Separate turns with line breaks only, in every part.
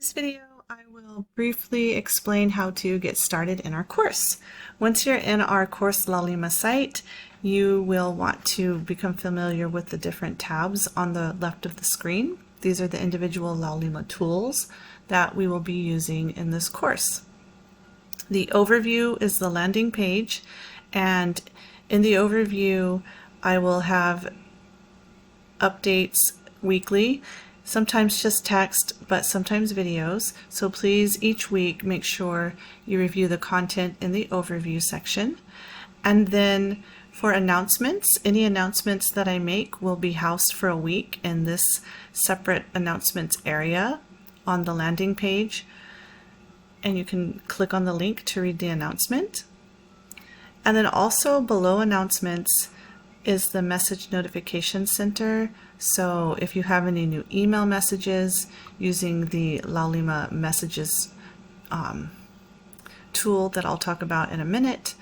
this video, I will briefly explain how to get started in our course. Once you're in our course Laulima site, you will want to become familiar with the different tabs on the left of the screen. These are the individual Laulima tools that we will be using in this course. The overview is the landing page, and in the overview I will have updates weekly, sometimes just text, but sometimes videos. So please each week make sure you review the content in the overview section. And then for announcements, any announcements that I make will be housed for a week in this separate announcements area on the landing page. And you can click on the link to read the announcement. And then also below announcements is the message notification center. So if you have any new email messages using the Laulima messages tool that I'll talk about in a minute,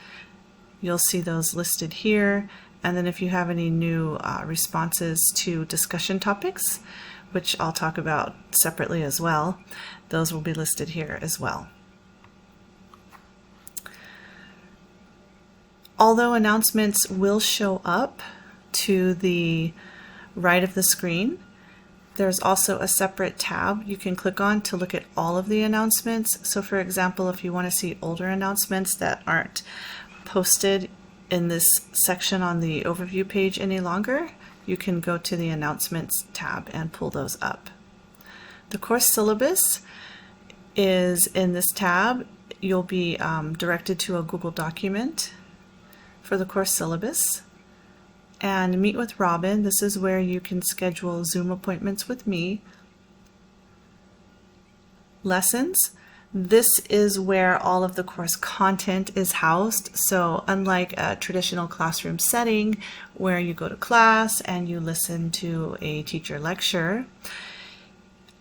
you'll see those listed here. And then if you have any new responses to discussion topics, which I'll talk about separately as well, those will be listed here as well. Although announcements will show up to the right of the screen, there's also a separate tab you can click on to look at all of the announcements. So for example, if you want to see older announcements that aren't posted in this section on the overview page any longer, you can go to the announcements tab and pull those up. The course syllabus is in this tab. You'll be directed to a Google document for the course syllabus. And Meet with Robin, this is where you can schedule Zoom appointments with me. Lessons, this is where all of the course content is housed. So unlike a traditional classroom setting where you go to class and you listen to a teacher lecture,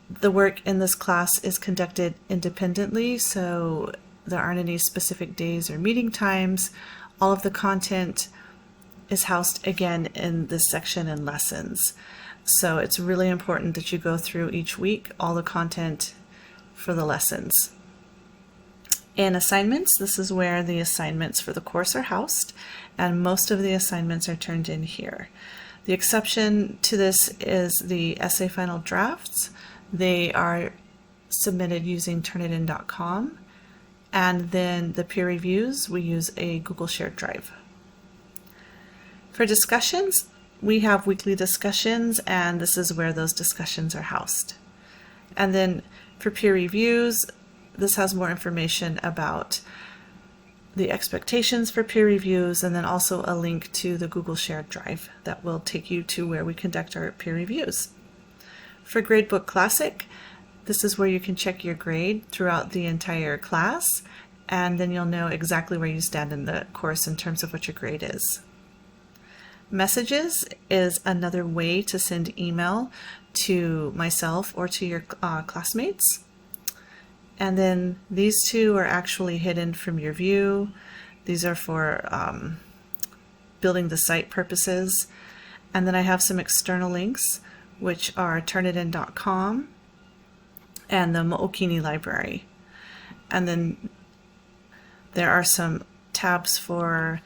the work in this class is conducted independently, so there aren't any specific days or meeting times. All of the content is housed again in this section in lessons. So it's really important that you go through each week all the content for the lessons. In assignments, this is where the assignments for the course are housed, and most of the assignments are turned in here. The exception to this is the essay final drafts. They are submitted using Turnitin.com, and then the peer reviews, we use a Google Shared Drive. For discussions, we have weekly discussions, and this is where those discussions are housed. And then for peer reviews, this has more information about the expectations for peer reviews, and then also a link to the Google Shared Drive that will take you to where we conduct our peer reviews. For Gradebook Classic, this is where you can check your grade throughout the entire class, and then you'll know exactly where you stand in the course in terms of what your grade is. Messages is another way to send email to myself or to your classmates. And then these two are actually hidden from your view. These are for building the site purposes. And then I have some external links, which are Turnitin.com and the Mo'okini library. And then there are some tabs for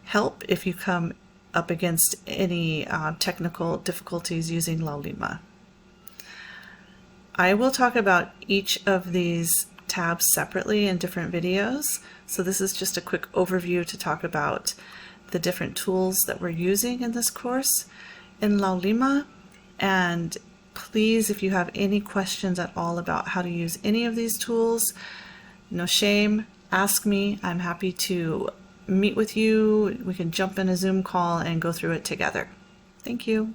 help if you come up against any technical difficulties using Laulima. I will talk about each of these tabs separately in different videos. So this is just a quick overview to talk about the different tools that we're using in this course in Laulima. And please, if you have any questions at all about how to use any of these tools, no shame, ask me. I'm happy to meet with you. We can jump in a Zoom call and go through it together. Thank you.